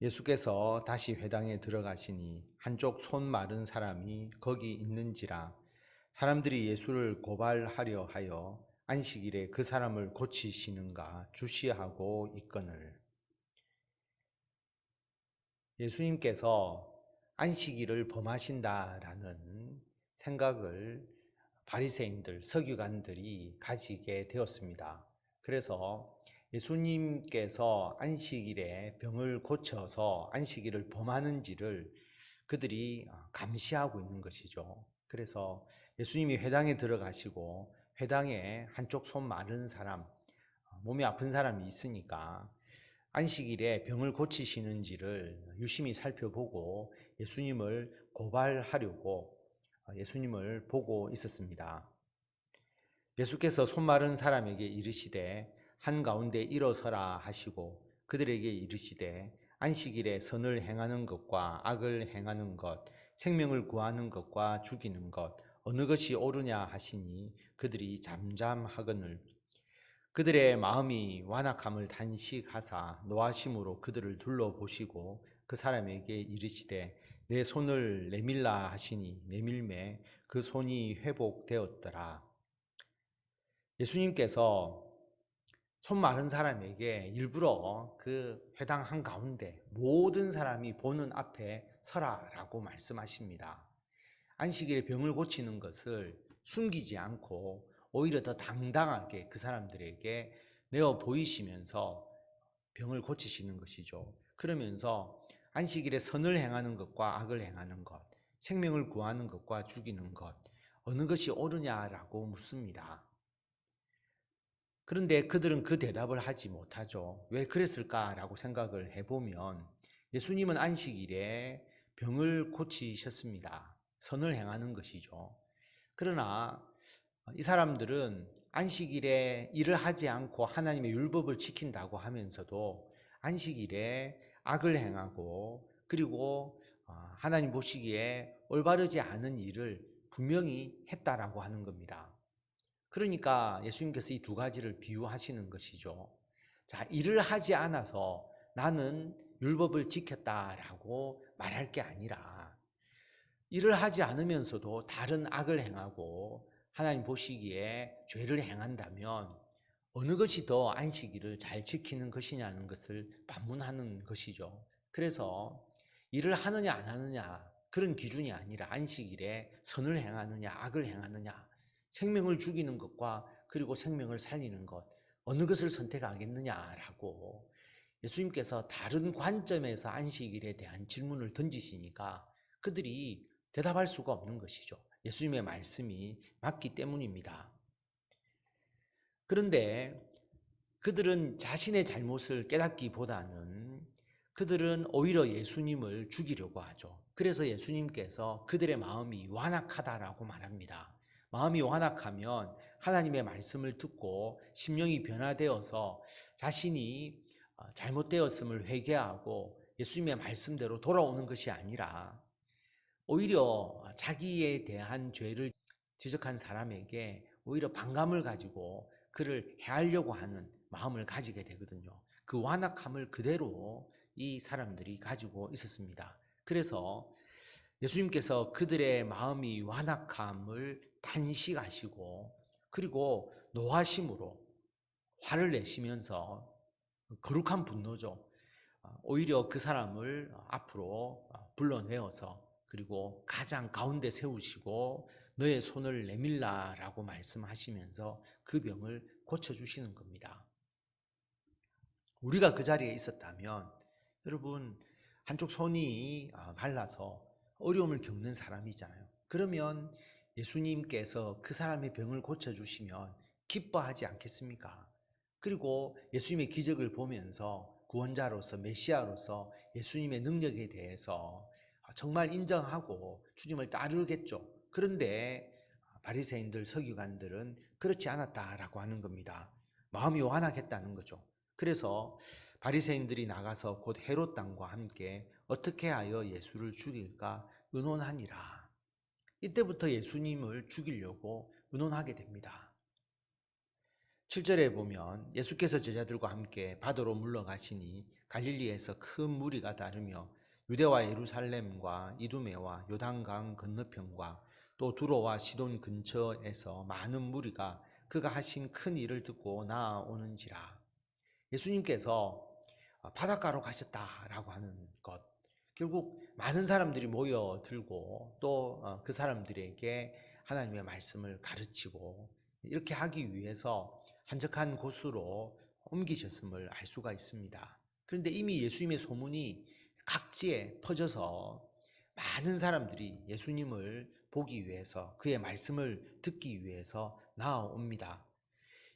예수께서 다시 회당에 들어가시니 한쪽 손 마른 사람이 거기 있는지라. 사람들이 예수를 고발하려 하여 안식일에 그 사람을 고치시는가 주시하고 있거늘. 예수님께서 안식일을 범하신다라는 생각을 바리새인들, 서기관들이 가지게 되었습니다. 그래서 예수님께서 안식일에 병을 고쳐서 안식일을 범하는지를 그들이 감시하고 있는 것이죠. 그래서 예수님이 회당에 들어가시고 회당에 한쪽 손 마른 사람, 몸이 아픈 사람이 있으니까 안식일에 병을 고치시는지를 유심히 살펴보고 예수님을 고발하려고 예수님을 보고 있었습니다. 예수께서 손 마른 사람에게 이르시되 한가운데 일어서라 하시고 그들에게 이르시되 안식일에 선을 행하는 것과 악을 행하는 것, 생명을 구하는 것과 죽이는 것 어느 것이 옳으냐 하시니 그들이 잠잠하거늘. 그들의 마음이 완악함을 단식하사 노하심으로 그들을 둘러보시고 그 사람에게 이르시되 내 손을 내밀라 하시니 내밀매 그 손이 회복되었더라. 예수님께서 손 마른 사람에게 일부러 그 회당 한가운데 모든 사람이 보는 앞에 서라라고 말씀하십니다. 안식일에 병을 고치는 것을 숨기지 않고 오히려 더 당당하게 그 사람들에게 내어 보이시면서 병을 고치시는 것이죠. 그러면서 안식일에 선을 행하는 것과 악을 행하는 것, 생명을 구하는 것과 죽이는 것, 어느 것이 옳으냐라고 묻습니다. 그런데 그들은 그 대답을 하지 못하죠. 왜 그랬을까라고 생각을 해보면 예수님은 안식일에 병을 고치셨습니다. 선을 행하는 것이죠. 그러나 이 사람들은 안식일에 일을 하지 않고 하나님의 율법을 지킨다고 하면서도 안식일에 악을 행하고 그리고 하나님 보시기에 올바르지 않은 일을 분명히 했다라고 하는 겁니다. 그러니까 예수님께서 이 두 가지를 비유하시는 것이죠. 자, 일을 하지 않아서 나는 율법을 지켰다라고 말할 게 아니라 일을 하지 않으면서도 다른 악을 행하고 하나님 보시기에 죄를 행한다면 어느 것이 더 안식일을 잘 지키는 것이냐는 것을 반문하는 것이죠. 그래서 일을 하느냐 안 하느냐 그런 기준이 아니라 안식일에 선을 행하느냐 악을 행하느냐 생명을 죽이는 것과 그리고 생명을 살리는 것 어느 것을 선택하겠느냐라고 예수님께서 다른 관점에서 안식일에 대한 질문을 던지시니까 그들이 대답할 수가 없는 것이죠. 예수님의 말씀이 맞기 때문입니다. 그런데 그들은 자신의 잘못을 깨닫기보다는 그들은 오히려 예수님을 죽이려고 하죠. 그래서 예수님께서 그들의 마음이 완악하다라고 말합니다. 마음이 완악하면 하나님의 말씀을 듣고 심령이 변화되어서 자신이 잘못되었음을 회개하고 예수님의 말씀대로 돌아오는 것이 아니라 오히려 자기에 대한 죄를 지적한 사람에게 오히려 반감을 가지고 그를 해하려고 하는 마음을 가지게 되거든요. 그 완악함을 그대로 이 사람들이 가지고 있었습니다. 그래서 예수님께서 그들의 마음이 완악함을 탄식하시고 그리고 노하심으로 화를 내시면서 거룩한 분노죠. 오히려 그 사람을 앞으로 불러내어서 그리고 가장 가운데 세우시고 너의 손을 내밀라라고 말씀하시면서 그 병을 고쳐주시는 겁니다. 우리가 그 자리에 있었다면 여러분 한쪽 손이 말라서 어려움을 겪는 사람이잖아요. 그러면 예수님께서 그 사람의 병을 고쳐주시면 기뻐하지 않겠습니까? 그리고 예수님의 기적을 보면서 구원자로서 메시아로서 예수님의 능력에 대해서 정말 인정하고 주님을 따르겠죠. 그런데 바리새인들 서기관들은 그렇지 않았다라고 하는 겁니다. 마음이 완악했다는 거죠. 그래서 바리새인들이 나가서 곧 헤롯 왕과 함께 어떻게 하여 예수를 죽일까 의논하니라. 이때부터 예수님을 죽이려고 의논하게 됩니다. 7절에 보면 예수께서 제자들과 함께 바다로 물러가시니 갈릴리에서 큰 무리가 따르며 유대와 예루살렘과 이두메와 요단강 건너편과 또 두로와 시돈 근처에서 많은 무리가 그가 하신 큰 일을 듣고 나아오는지라. 예수님께서 바닷가로 가셨다라고 하는 것, 결국 많은 사람들이 모여들고 또 그 사람들에게 하나님의 말씀을 가르치고 이렇게 하기 위해서 한적한 곳으로 옮기셨음을 알 수가 있습니다. 그런데 이미 예수님의 소문이 각지에 퍼져서 많은 사람들이 예수님을 보기 위해서 그의 말씀을 듣기 위해서 나아옵니다.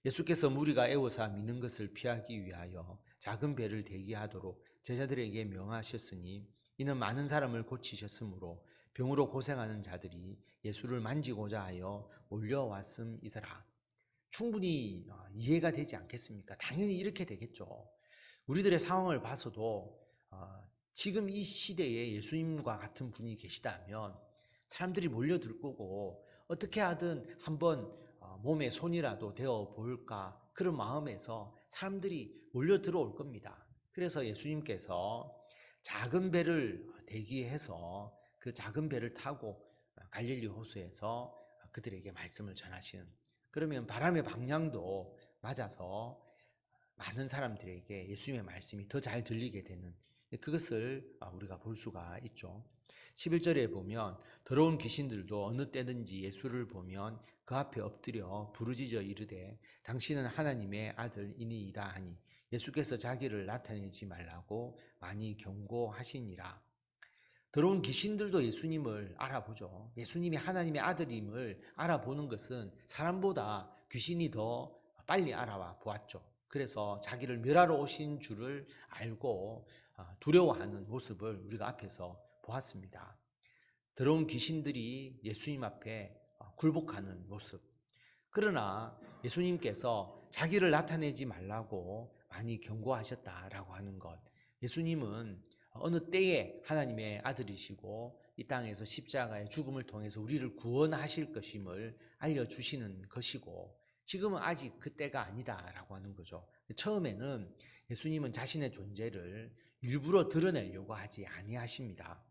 예수께서 무리가 애워서 미는 것을 피하기 위하여 작은 배를 대기하도록 제자들에게 명하셨으니 이는 많은 사람을 고치셨으므로 병으로 고생하는 자들이 예수를 만지고자 하여 몰려왔음이더라. 충분히 이해가 되지 않겠습니까? 당연히 이렇게 되겠죠. 우리들의 상황을 봐서도 지금 이 시대에 예수님과 같은 분이 계시다면 사람들이 몰려들 거고 어떻게 하든 한번 몸에 손이라도 대어 볼까 그런 마음에서 사람들이 몰려 들어올 겁니다. 그래서 예수님께서 작은 배를 대기해서 그 작은 배를 타고 갈릴리 호수에서 그들에게 말씀을 전하시는, 그러면 바람의 방향도 맞아서 많은 사람들에게 예수님의 말씀이 더 잘 들리게 되는 그것을 우리가 볼 수가 있죠. 11절에 보면 더러운 귀신들도 어느 때든지 예수를 보면 그 앞에 엎드려 부르짖어 이르되 당신은 하나님의 아들이니이다 하니 예수께서 자기를 나타내지 말라고 많이 경고하시니라. 더러운 귀신들도 예수님을 알아보죠. 예수님이 하나님의 아들임을 알아보는 것은 사람보다 귀신이 더 빨리 알아와 보았죠. 그래서 자기를 멸하러 오신 줄을 알고 두려워하는 모습을 우리가 앞에서 보았습니다. 더러운 귀신들이 예수님 앞에 굴복하는 모습. 그러나 예수님께서 자기를 나타내지 말라고 많이 경고하셨다라고 하는 것. 예수님은 어느 때에 하나님의 아들이시고 이 땅에서 십자가의 죽음을 통해서 우리를 구원하실 것임을 알려주시는 것이고 지금은 아직 그때가 아니다라고 하는 거죠. 처음에는 예수님은 자신의 존재를 일부러 드러내려고 하지 아니하십니다.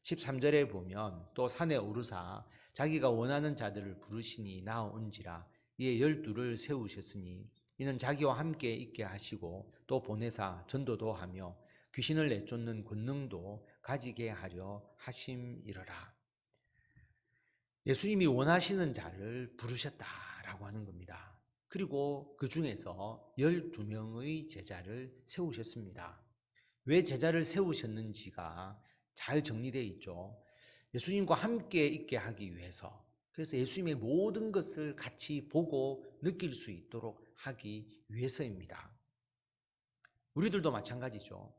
13절에 보면 또 산에 오르사 자기가 원하는 자들을 부르시니 나온지라 이에 12를 세우셨으니 이는 자기와 함께 있게 하시고 또 보내사 전도도 하며 귀신을 내쫓는 권능도 가지게 하려 하심이러라. 예수님이 원하시는 자를 부르셨다라고 하는 겁니다. 그리고 그 중에서 12명의 제자를 세우셨습니다. 왜 제자를 세우셨는지가 잘 정리되어 있죠. 예수님과 함께 있게 하기 위해서, 그래서 예수님의 모든 것을 같이 보고 느낄 수 있도록 하기 위해서입니다. 우리들도 마찬가지죠.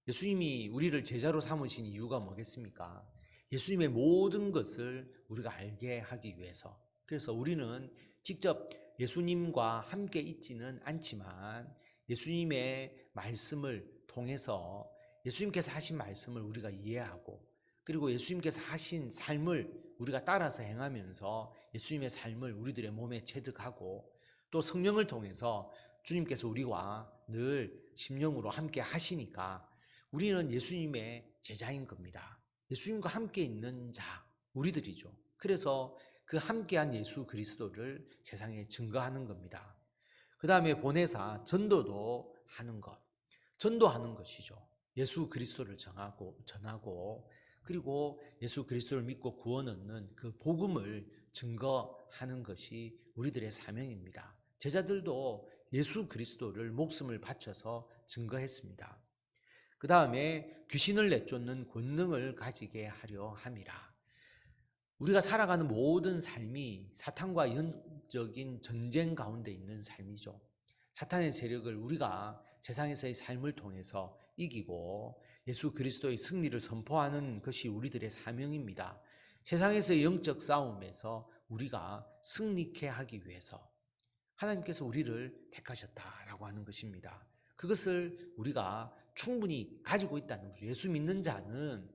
예수님이 우리를 제자로 삼으신 이유가 뭐겠습니까? 예수님의 모든 것을 우리가 알게 하기 위해서. 그래서 우리는 직접 예수님과 함께 있지는 않지만 예수님의 말씀을 통해서 예수님께서 하신 말씀을 우리가 이해하고 그리고 예수님께서 하신 삶을 우리가 따라서 행하면서 예수님의 삶을 우리들의 몸에 체득하고 또 성령을 통해서 주님께서 우리와 늘 심령으로 함께 하시니까 우리는 예수님의 제자인 겁니다. 예수님과 함께 있는 자, 우리들이죠. 그래서 그 함께한 예수 그리스도를 세상에 증거하는 겁니다. 그 다음에 보내사 전도도 하는 것, 전도하는 것이죠. 예수 그리스도를 전하고 그리고 예수 그리스도를 믿고 구원 얻는 그 복음을 증거하는 것이 우리들의 사명입니다. 제자들도 예수 그리스도를 목숨을 바쳐서 증거했습니다. 그 다음에 귀신을 내쫓는 권능을 가지게 하려 함이라. 우리가 살아가는 모든 삶이 사탄과 영적인 전쟁 가운데 있는 삶이죠. 사탄의 세력을 우리가 세상에서의 삶을 통해서 이기고 예수 그리스도의 승리를 선포하는 것이 우리들의 사명입니다. 세상에서의 영적 싸움에서 우리가 승리케 하기 위해서 하나님께서 우리를 택하셨다라고 하는 것입니다. 그것을 우리가 충분히 가지고 있다는 거죠. 예수 믿는 자는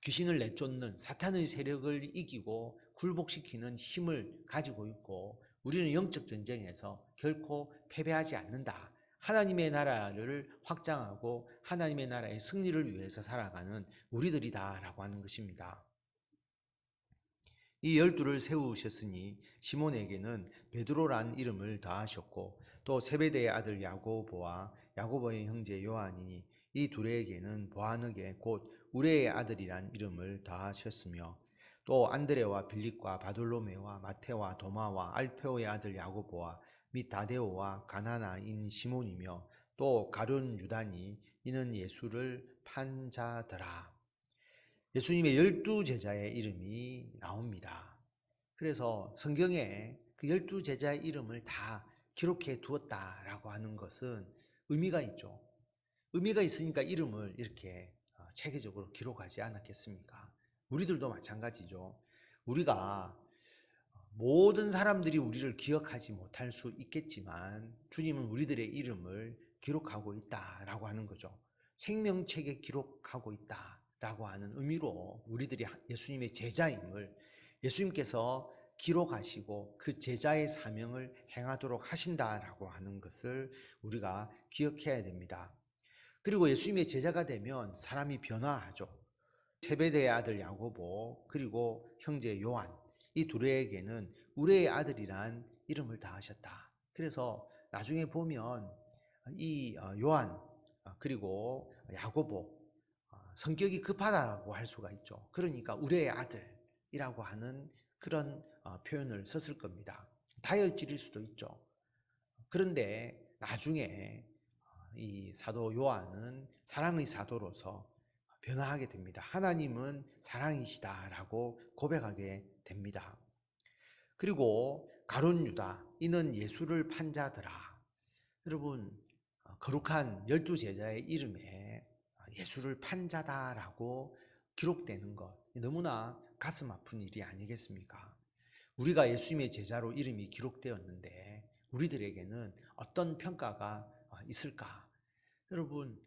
귀신을 내쫓는 사탄의 세력을 이기고 굴복시키는 힘을 가지고 있고 우리는 영적 전쟁에서 결코 패배하지 않는다 하나님의 나라를 확장하고 하나님의 나라의 승리를 위해서 살아가는 우리들이다라고 하는 것입니다. 이 12를 세우셨으니 시몬에게는 베드로란 이름을 더하셨고 또 세베대의 아들 야고보와 야고보의 형제 요한이니 이 둘에게는 보아느게 곧 우레의 아들이란 이름을 더하셨으며 또 안드레와 빌립과 바돌로메와 마테와 도마와 알페오의 아들 야고보와 및 다데오와 가나나인 시몬이며 또 가룟 유다니 이는 예수를 판 자더라. 예수님의 12제자의 이름이 나옵니다. 그래서 성경에 그 12제자의 이름을 다 기록해 두었다라고 하는 것은 의미가 있죠. 의미가 있으니까 이름을 이렇게 체계적으로 기록하지 않았겠습니까? 우리들도 마찬가지죠. 우리가 모든 사람들이 우리를 기억하지 못할 수 있겠지만 주님은 우리들의 이름을 기록하고 있다라고 하는 거죠. 생명책에 기록하고 있다라고 하는 의미로 우리들이 예수님의 제자임을 예수님께서 기록하시고 그 제자의 사명을 행하도록 하신다라고 하는 것을 우리가 기억해야 됩니다. 그리고 예수님의 제자가 되면 사람이 변화하죠. 세베대의 아들 야고보 그리고 형제 요한 이 둘에게는 우레의 아들이란 이름을 다하셨다. 그래서 나중에 보면 이 요한 그리고 야고보 성격이 급하다고 할 수가 있죠. 그러니까 우레의 아들이라고 하는 그런 표현을 썼을 겁니다. 다혈질일 수도 있죠. 그런데 나중에 이 사도 요한은 사랑의 사도로서 변화하게 됩니다. 하나님은 사랑이시다라고 고백하게 됩니다. 그리고 가룟 유다 이는 예수를 판 자더라. 여러분 거룩한 12제자의 이름에 예수를 판 자다라고 기록되는 것 너무나 가슴 아픈 일이 아니겠습니까? 우리가 예수님의 제자로 이름이 기록되었는데 우리들에게는 어떤 평가가 있을까? 여러분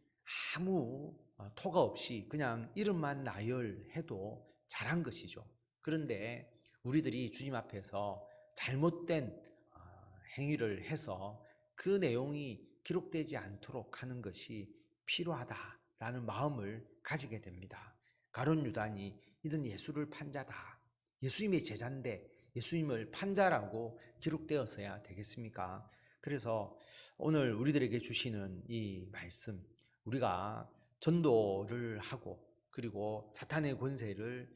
아무 토가 없이 그냥 이름만 나열해도 잘한 것이죠. 그런데 우리들이 주님 앞에서 잘못된 행위를 해서 그 내용이 기록되지 않도록 하는 것이 필요하다라는 마음을 가지게 됩니다. 가룟 유다니 이는 예수를 판 자다. 예수님의 제자인데 예수님을 판 자라고 기록되었어야 되겠습니까? 그래서 오늘 우리들에게 주시는 이 말씀, 우리가 전도를 하고 그리고 사탄의 권세를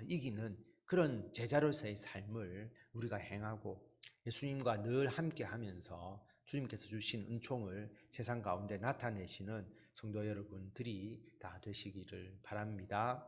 이기는 그런 제자로서의 삶을 우리가 행하고 예수님과 늘 함께 하면서 주님께서 주신 은총을 세상 가운데 나타내시는 성도 여러분들이 다 되시기를 바랍니다.